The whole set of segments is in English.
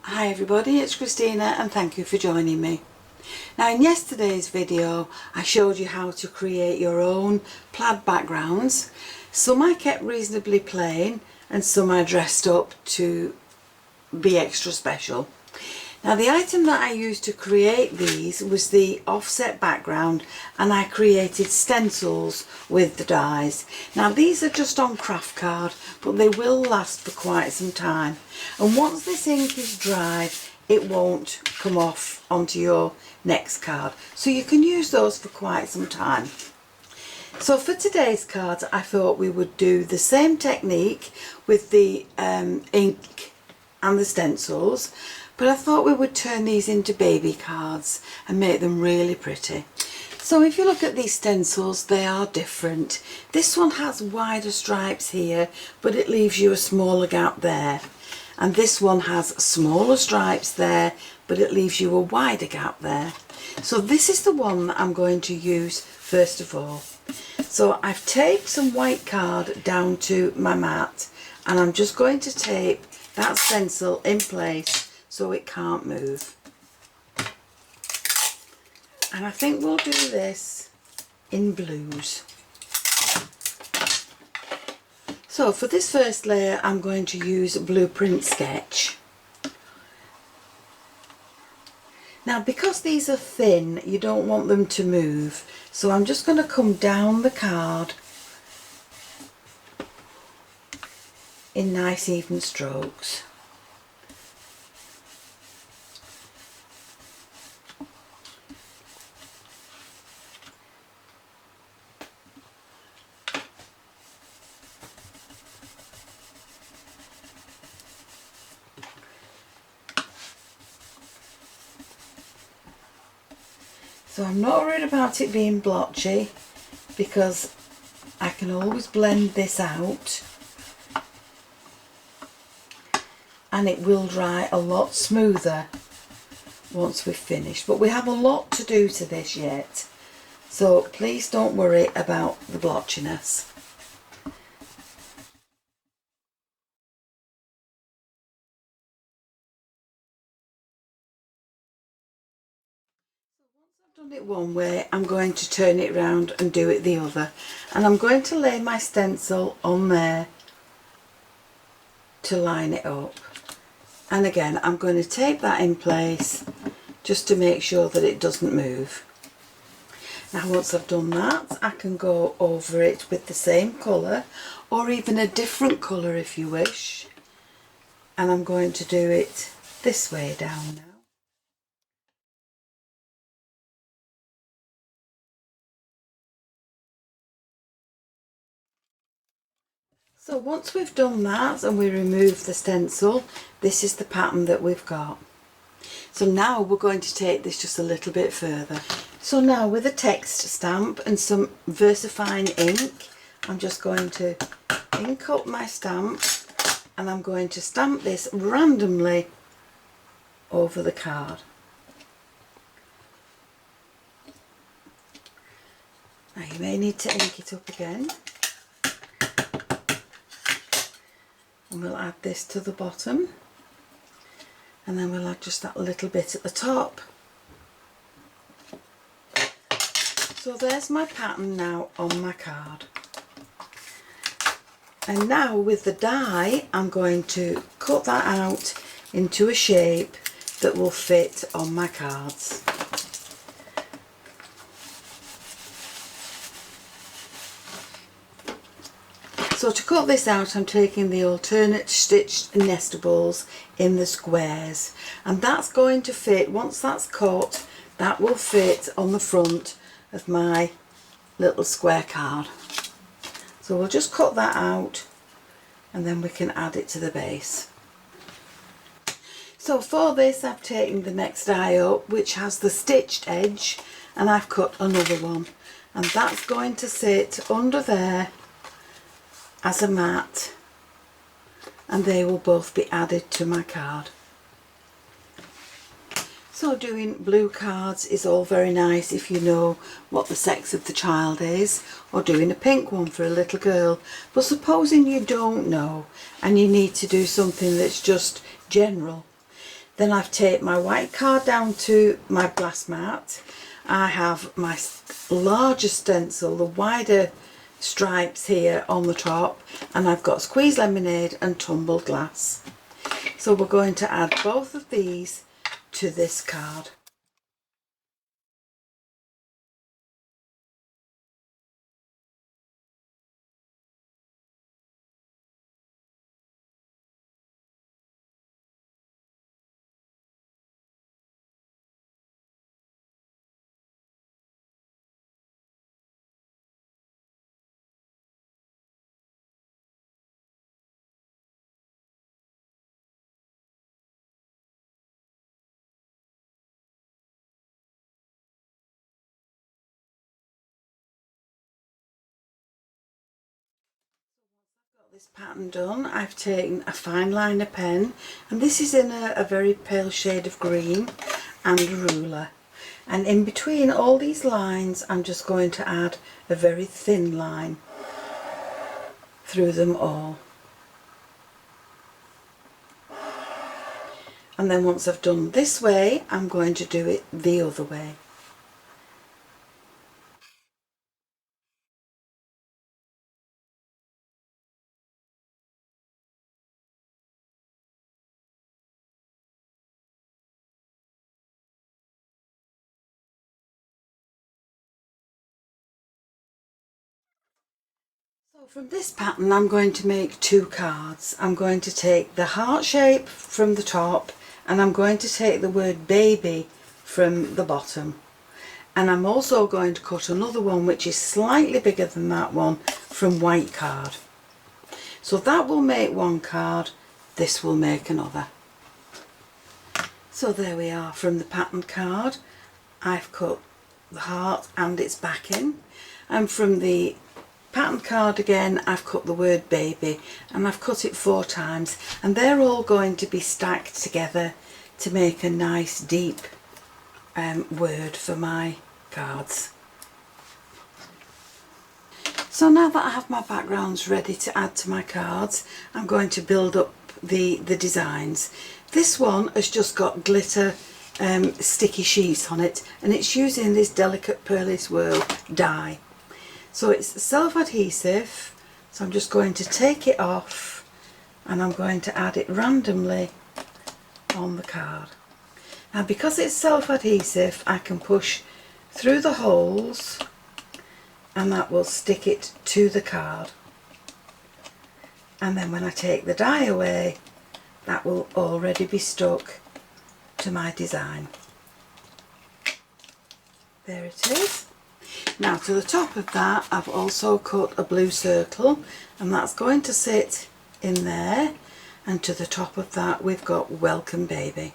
Hi everybody, it's Christina and thank you for joining me. Now in yesterday's video I showed you how to create your own plaid backgrounds. Some I kept reasonably plain and some I dressed up to be extra special. Now the item that I used to create these was the offset background, and I created stencils with the dies. Now these are just on craft card, but they will last for quite some time, and once this ink is dry it won't come off onto your next card, so you can use those for quite some time. So for today's cards I thought we would do the same technique with the ink and the stencils, but I thought we would turn these into baby cards and make them really pretty. So if you look at these stencils, they are different. This one has wider stripes here, but it leaves you a smaller gap there. And this one has smaller stripes there, but it leaves you a wider gap there. So this is the one that I'm going to use first of all. So I've taped some white card down to my mat, and I'm just going to tape that stencil in place so it can't move. And I think we'll do this in blues. So for this first layer I'm going to use Blueprint Sketch. Now because these are thin you don't want them to move, so I'm just going to come down the card in nice even strokes. So I'm not worried about it being blotchy because I can always blend this out and it will dry a lot smoother once we've finished. But we have a lot to do to this yet, so please don't worry about the blotchiness. Done it one way, I'm going to turn it round and do it the other, and I'm going to lay my stencil on there to line it up, and again I'm going to tape that in place just to make sure that it doesn't move. Now once I've done that I can go over it with the same colour or even a different colour if you wish, and I'm going to do it this way down now. So once we've done that and we remove the stencil, this is the pattern that we've got. So now we're going to take this just a little bit further. So now with a text stamp and some VersaFine ink, I'm just going to ink up my stamp and I'm going to stamp this randomly over the card. Now you may need to ink it up again. And we'll add this to the bottom, and then we'll add just that little bit at the top. So there's my pattern now on my card. And now with the die I'm going to cut that out into a shape that will fit on my cards. So to cut this out I'm taking the alternate stitched Nestables in the squares, and that's going to fit, once that's cut, that will fit on the front of my little square card. So we'll just cut that out and then we can add it to the base. So for this I've taken the next die up which has the stitched edge, and I've cut another one, and that's going to sit under there as a mat, and they will both be added to my card. So doing blue cards is all very nice if you know what the sex of the child is, or doing a pink one for a little girl, but supposing you don't know and you need to do something that's just general, Then I've taped my white card down to my glass mat. I have my larger stencil, the wider stripes here on the top, and I've got squeezed lemonade and tumbled glass. So we're going to add both of these to this card. This pattern done, I've taken a fine liner pen, and this is in a very pale shade of green, and a ruler, and in between all these lines I'm just going to add a very thin line through them all. And then once I've done this way, I'm going to do it the other way. So from this pattern I'm going to make two cards. I'm going to take the heart shape from the top, and I'm going to take the word baby from the bottom, and I'm also going to cut another one which is slightly bigger than that one from white card. So that will make one card, this will make another. So there we are, from the pattern card I've cut the heart and its backing, and from the pattern card again I've cut the word baby, and I've cut it 4 times, and they're all going to be stacked together to make a nice deep word for my cards. So now that I have my backgrounds ready to add to my cards, I'm going to build up the designs. This one has just got glitter sticky sheets on it, and it's using this delicate Pearly Swirl dye. So it's self-adhesive, so I'm just going to take it off and I'm going to add it randomly on the card. Now because it's self-adhesive, I can push through the holes and that will stick it to the card. And then when I take the dye away, that will already be stuck to my design. There it is. Now to the top of that I've also cut a blue circle, and that's going to sit in there, and to the top of that we've got welcome baby.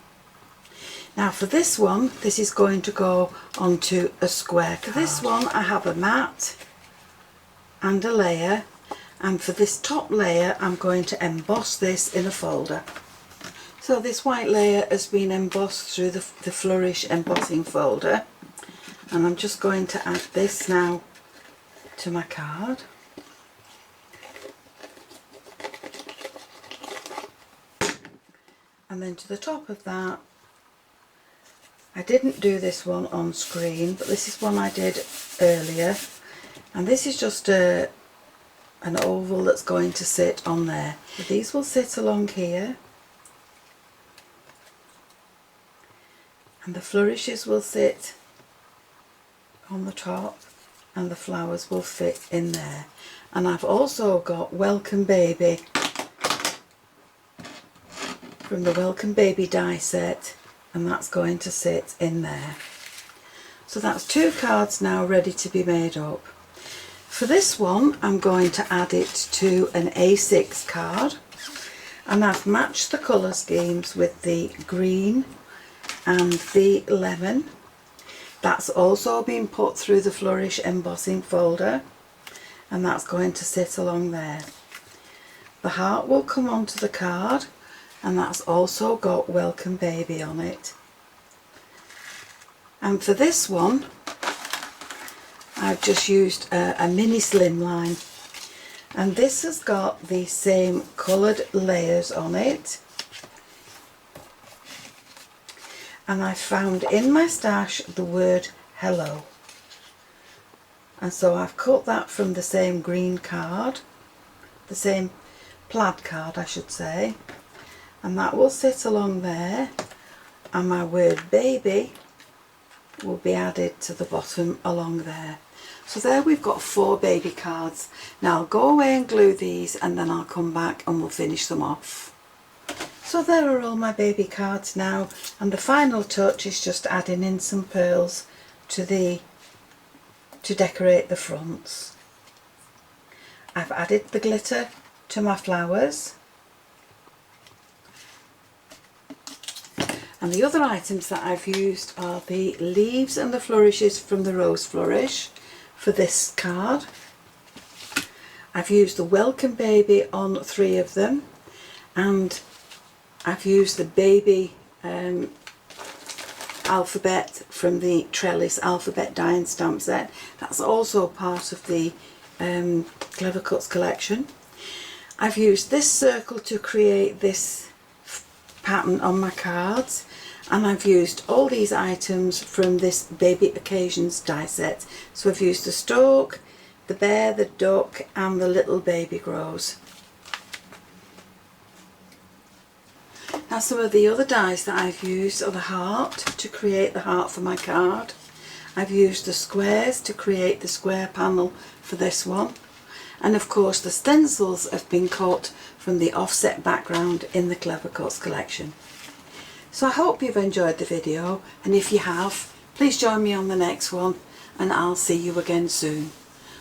Now for this one, this is going to go onto a square card. For this one I have a mat and a layer, and for this top layer I'm going to emboss this in a folder. So this white layer has been embossed through the Flourish embossing folder, and I'm just going to add this now to my card. And then to the top of that, I didn't do this one on screen, but this is one I did earlier, and this is just an oval that's going to sit on there. So these will sit along here, and the flourishes will sit on the top, and the flowers will fit in there. And I've also got welcome baby from the welcome baby die set, and that's going to sit in there. So that's 2 cards now ready to be made up. For this one I'm going to add it to an A6 card, and I've matched the colour schemes with the green and the lemon. That's also been put through the Flourish embossing folder, and that's going to sit along there. The heart will come onto the card, and that's also got welcome baby on it. And for this one I've just used a mini Slimline, and this has got the same coloured layers on it. and I found in my stash the word hello, and so I've cut that from the same green card, the same plaid card I should say, and that will sit along there, and my word baby will be added to the bottom along there. So there we've got 4 baby cards. Now I'll go away and glue these, and then I'll come back and we'll finish them off. So there are all my baby cards now, and the final touch is just adding in some pearls to decorate the fronts. I've added the glitter to my flowers, and the other items that I've used are the leaves and the flourishes from the Rose Flourish for this card. I've used the Welcome Baby on 3 of them, and I've used the baby alphabet from the Trellis alphabet die and stamp set. That's also part of the Clever Cuts collection. I've used this circle to create this pattern on my cards, and I've used all these items from this Baby Occasions die set. So I've used the stork, the bear, the duck and the little baby grows. Now some of the other dies that I've used are the heart, to create the heart for my card. I've used the squares to create the square panel for this one. And of course the stencils have been cut from the offset background in the Clever Cuts collection. So I hope you've enjoyed the video, and if you have, please join me on the next one, and I'll see you again soon.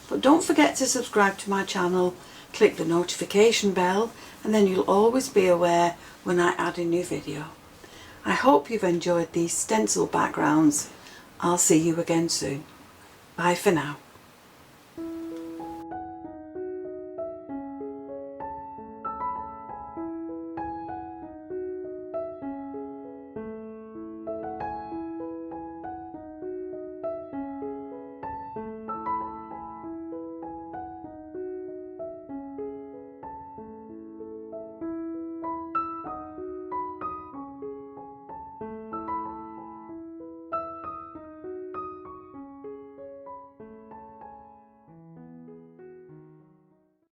But don't forget to subscribe to my channel, click the notification bell, and then you'll always be aware when I add a new video. I hope you've enjoyed these stencil backgrounds. I'll see you again soon. Bye for now.